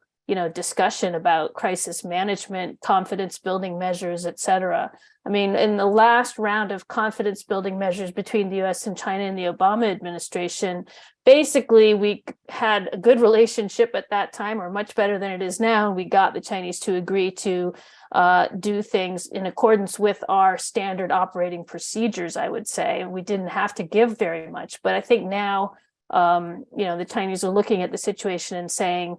discussion about crisis management, confidence building measures, et cetera. I mean, in the last round of confidence building measures between the U.S. and China in the Obama administration, basically we had a good relationship at that time, or much better than it is now. And we got the Chinese to agree to do things in accordance with our standard operating procedures, I would say. And we didn't have to give very much. But I think now, the Chinese are looking at the situation and saying,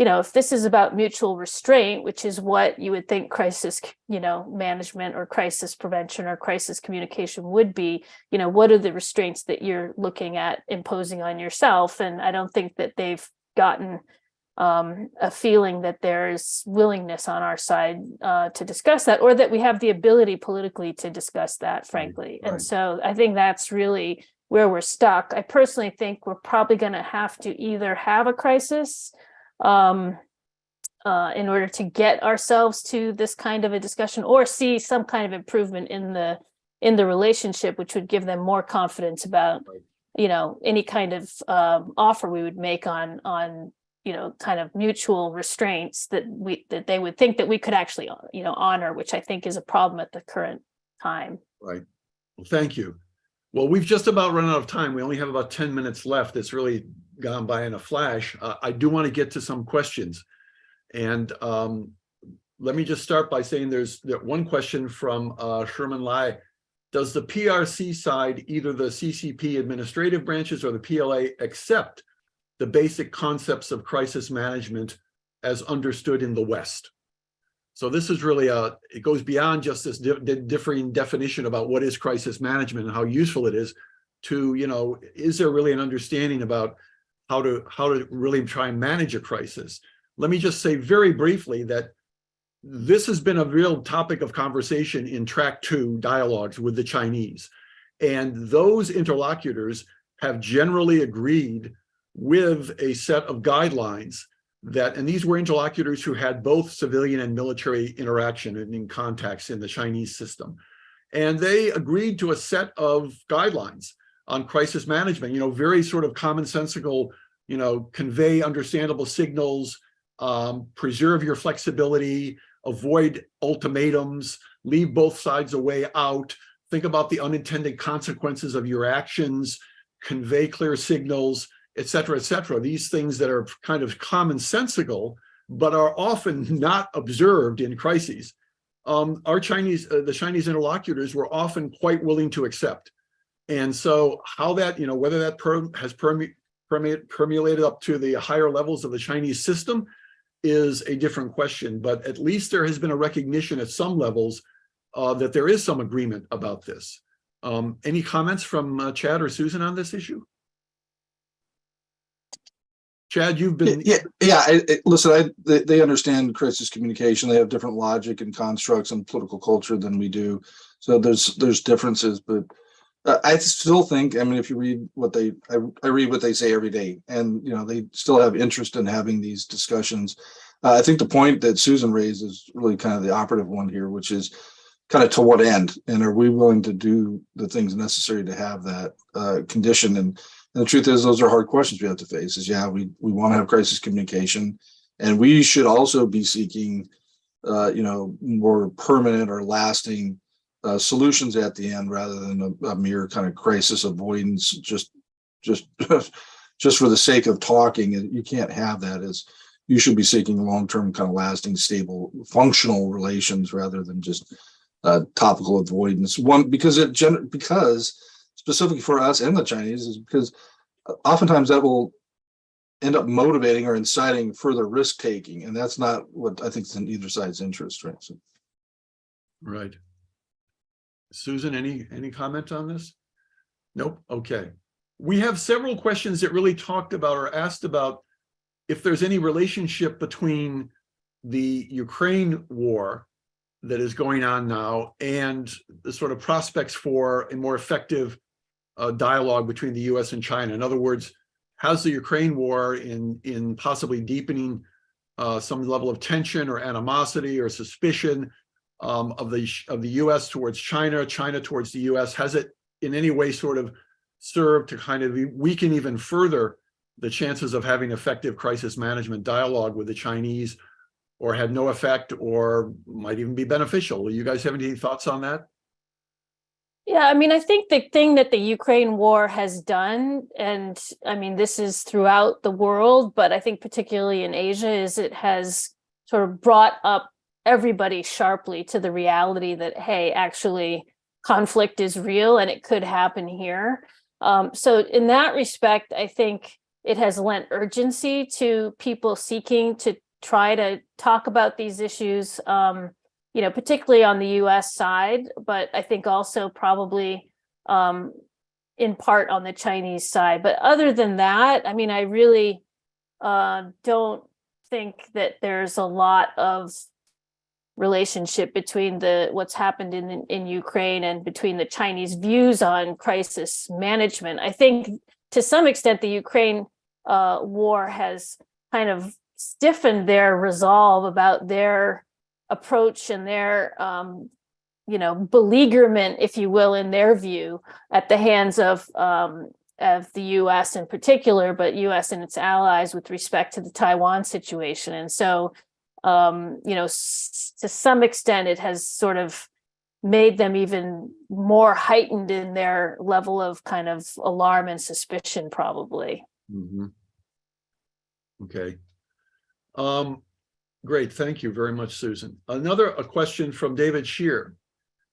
if this is about mutual restraint, which is what you would think crisis, management or crisis prevention or crisis communication would be, what are the restraints that you're looking at imposing on yourself? And I don't think that they've gotten a feeling that there's willingness on our side to discuss that, or that we have the ability politically to discuss that, frankly. Right. And so I think that's really where we're stuck. I personally think we're probably going to have to either have a crisis in order to get ourselves to this kind of a discussion, or see some kind of improvement in the relationship, which would give them more confidence about, any kind of offer we would make on kind of mutual restraints that they would think that we could actually, honor, which I think is a problem at the current time. Right. Well, thank you. Well, we've just about run out of time. We only have about 10 minutes left. It's really gone by in a flash. I do want to get to some questions. And let me just start by saying there's one question from Sherman Lai. Does the PRC side, either the CCP administrative branches or the PLA, accept the basic concepts of crisis management as understood in the West? So this is really it goes beyond just this differing definition about what is crisis management and how useful it is to, is there really an understanding about how to really try and manage a crisis? Let me just say very briefly that this has been a real topic of conversation in track 2 dialogues with the Chinese. And those interlocutors have generally agreed with a set of guidelines that, and these were interlocutors who had both civilian and military interaction and in contacts in the Chinese system. And they agreed to a set of guidelines on crisis management, very sort of commonsensical, convey understandable signals, preserve your flexibility, avoid ultimatums, leave both sides a way out, think about the unintended consequences of your actions, convey clear signals, et cetera, et cetera. These things that are kind of commonsensical, but are often not observed in crises. The Chinese interlocutors were often quite willing to accept. And so how that, whether that has permeated up to the higher levels of the Chinese system is a different question, but at least there has been a recognition at some levels that there is some agreement about this. Any comments from Chad or Susan on this issue? Chad, you've been... Listen, they understand crisis communication. They have different logic and constructs and political culture than we do. So there's differences, but I still think, if you read what I read what they say every day, and they still have interest in having these discussions. I think the point that Susan raised is really kind of the operative one here, which is kind of to what end, and are we willing to do the things necessary to have that condition? And the truth is, those are hard questions we have to face. Is we want to have crisis communication, and we should also be seeking, more permanent or lasting solutions at the end, rather than a mere kind of crisis avoidance, just for the sake of talking. And you can't have that. As you should be seeking long-term, kind of lasting, stable, functional relations rather than just topical avoidance. Because specifically for us and the Chinese, is because oftentimes that will end up motivating or inciting further risk taking, and that's not what I think is in either side's interest, right? So. Right. Susan, any comment on this? Nope. Okay. We have several questions that really talked about or asked about if there's any relationship between the Ukraine war that is going on now and the sort of prospects for a more effective dialogue between the U.S. and China. In other words, how's the Ukraine war in possibly deepening some level of tension or animosity or suspicion of the U.S. towards China, China towards the U.S.? Has it in any way sort of served to kind of weaken even further the chances of having effective crisis management dialogue with the Chinese, or had no effect, or might even be beneficial? Do you guys have any thoughts on that? Yeah, I think the thing that the Ukraine war has done, and this is throughout the world, but I think particularly in Asia, is it has sort of brought up everybody sharply to the reality that, hey, actually conflict is real and it could happen here. So in that respect, I think it has lent urgency to people seeking to try to talk about these issues, particularly on the U.S. side, but I think also probably in part on the Chinese side. But other than that, I really don't think that there's a lot of relationship between what's happened in Ukraine and between the Chinese views on crisis management. I think to some extent the Ukraine war has kind of stiffened their resolve about their approach and their beleaguerment, if you will, in their view, at the hands of the U.S. in particular, but U.S. and its allies with respect to the Taiwan situation. And so to some extent, it has sort of made them even more heightened in their level of kind of alarm and suspicion, probably. Mm-hmm. Okay. Great. Thank you very much, Susan. A question from David Shear.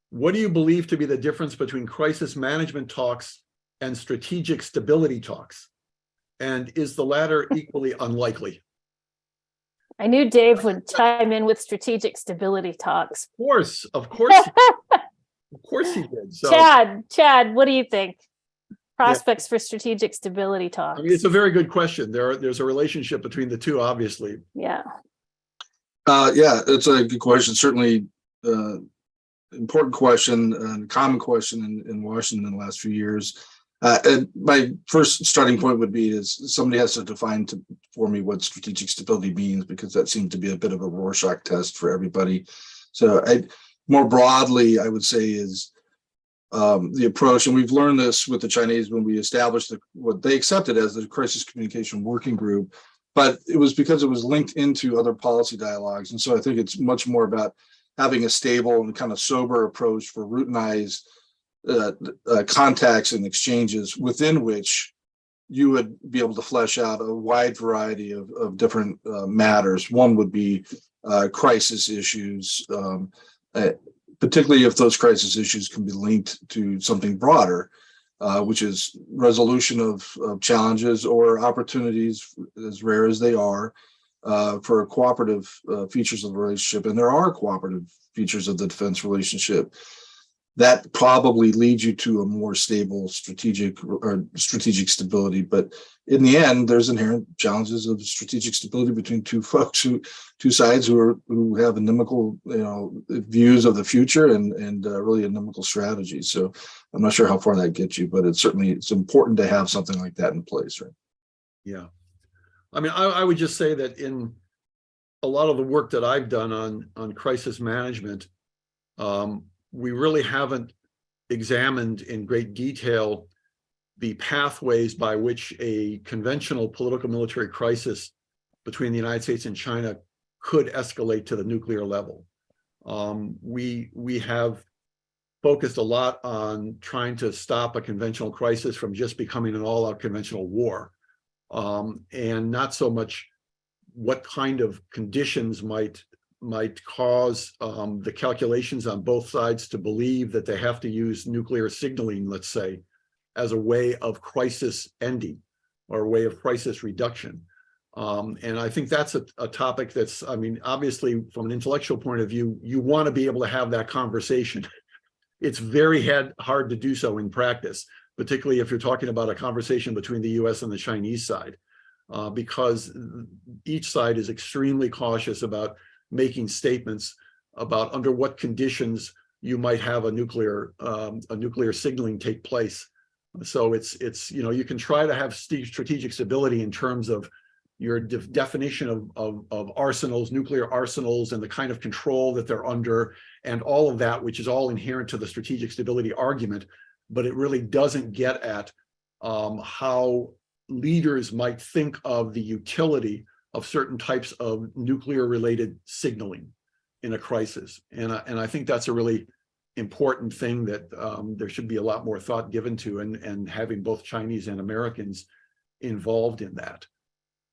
What do you believe to be the difference between crisis management talks and strategic stability talks? And is the latter equally unlikely? I knew Dave would chime in with strategic stability talks. Of course he did. So, Chad, what do you think? Prospects for strategic stability talks. It's a very good question. There's a relationship between the two, obviously. Yeah. It's a good question. Certainly, important question, and common question in Washington in the last few years. And my first starting point would be is somebody has to define for me what strategic stability means, because that seems to be a bit of a Rorschach test for everybody. So more broadly, I would say is the approach, and we've learned this with the Chinese when we established what they accepted as the Crisis Communication Working Group, but it was because it was linked into other policy dialogues. And so I think it's much more about having a stable and kind of sober approach for routinized contacts and exchanges within which you would be able to flesh out a wide variety of different matters. One would be crisis issues, particularly if those crisis issues can be linked to something broader, which is resolution of challenges or opportunities, as rare as they are, for cooperative features of the relationship. And there are cooperative features of the defense relationship that probably leads you to a more stable strategic strategic stability. But in the end, there's inherent challenges of strategic stability between two sides who have inimical, views of the future and really inimical strategies. So I'm not sure how far that gets you, but it's important to have something like that in place, right? Yeah. I mean, I would just say that in a lot of the work that I've done on crisis management, we really haven't examined in great detail the pathways by which a conventional political military crisis between the United States and China could escalate to the nuclear level. We have focused a lot on trying to stop a conventional crisis from just becoming an all-out conventional war, and not so much what kind of conditions might cause the calculations on both sides to believe that they have to use nuclear signaling, let's say, as a way of crisis ending or a way of crisis reduction. And I think that's a topic that's, I mean, obviously from an intellectual point of view, you want to be able to have that conversation. It's very hard to do so in practice, particularly if you're talking about a conversation between the US and the Chinese side, because each side is extremely cautious about making statements about under what conditions you might have a nuclear signaling take place. So it's you can try to have strategic stability in terms of your definition of arsenals, nuclear arsenals, and the kind of control that they're under, and all of that, which is all inherent to the strategic stability argument, but it really doesn't get at how leaders might think of the utility of certain types of nuclear-related signaling in a crisis. And I think that's a really important thing that there should be a lot more thought given to, and having both Chinese and Americans involved in that.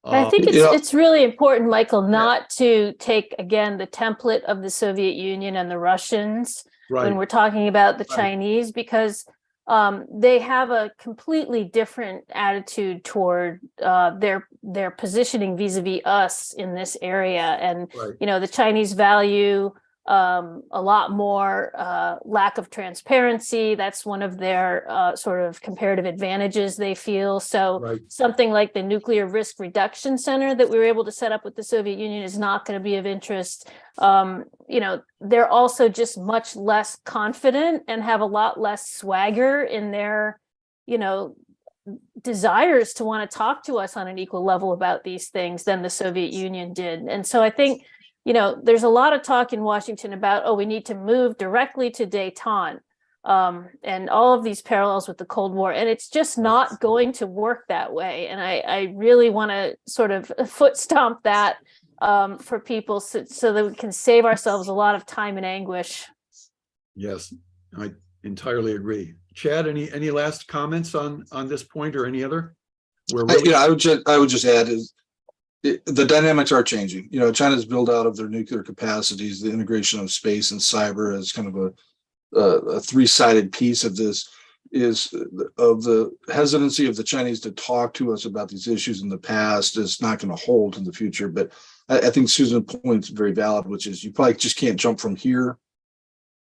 I think it's really important, Michael, not to take, again, the template of the Soviet Union and the Russians when we're talking about the Chinese, because they have a completely different attitude toward their positioning vis-a-vis us in this area. And, the Chinese value a lot more lack of transparency. That's one of their sort of comparative advantages they feel. So something like the Nuclear Risk Reduction Center that we were able to set up with the Soviet Union is not going to be of interest. They're also just much less confident and have a lot less swagger in their, desires to want to talk to us on an equal level about these things than the Soviet Union did. And so I think there's a lot of talk in Washington about, we need to move directly to détente, and all of these parallels with the Cold War. And it's just not going to work that way. And I really want to sort of foot stomp that for people so that we can save ourselves a lot of time and anguish. Yes, I entirely agree. Chad, any last comments on this point or any other? I would just add is, the dynamics are changing. China's build out of their nuclear capacities, the integration of space and cyber as kind of a three-sided piece of this is of the hesitancy of the Chinese to talk to us about these issues in the past is not going to hold in the future. But I think Susan's point is very valid, which is you probably just can't jump from here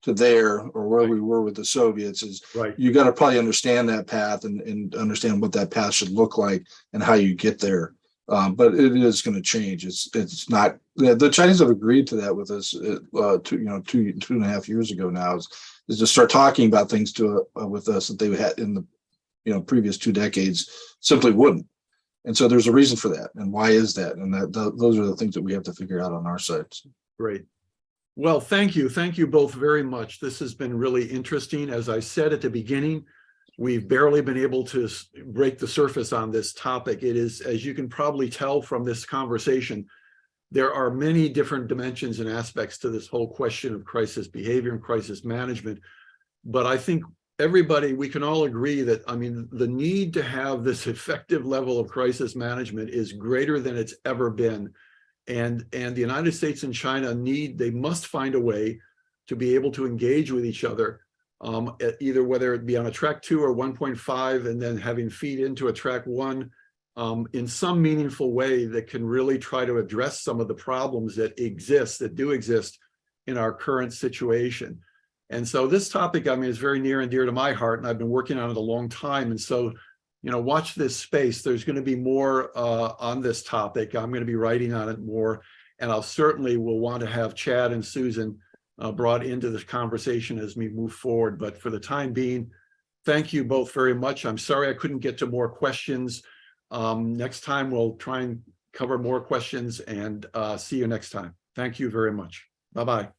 to there or where we were with the Soviets. Is you got to probably understand that path and understand what that path should look like and how you get there. But it is going to change. It's not, the Chinese have agreed to that with us, two and a half years ago now, is to start talking about things with us that they had in the previous 2 decades simply wouldn't. And so there's a reason for that. And why is that? And those are the things that we have to figure out on our side. Great. Well, thank you. Thank you both very much. This has been really interesting. As I said at the beginning, we've barely been able to break the surface on this topic. It is, as you can probably tell from this conversation, there are many different dimensions and aspects to this whole question of crisis behavior and crisis management. But I think we can all agree that, I mean, the need to have this effective level of crisis management is greater than it's ever been. And the United States and China they must find a way to be able to engage with each other, either whether it be on a track 2 or 1.5, and then having feed into a track 1 in some meaningful way that can really try to address some of the problems that do exist in our current situation. And so this topic, I mean, is very near and dear to my heart, and I've been working on it a long time. And so, watch this space. There's going to be more on this topic. I'm going to be writing on it more, and I'll certainly will want to have Chad and Susan brought into this conversation as we move forward. But for the time being, thank you both very much. I'm sorry I couldn't get to more questions. Next time we'll try and cover more questions, and see you next time. Thank you very much. Bye-bye.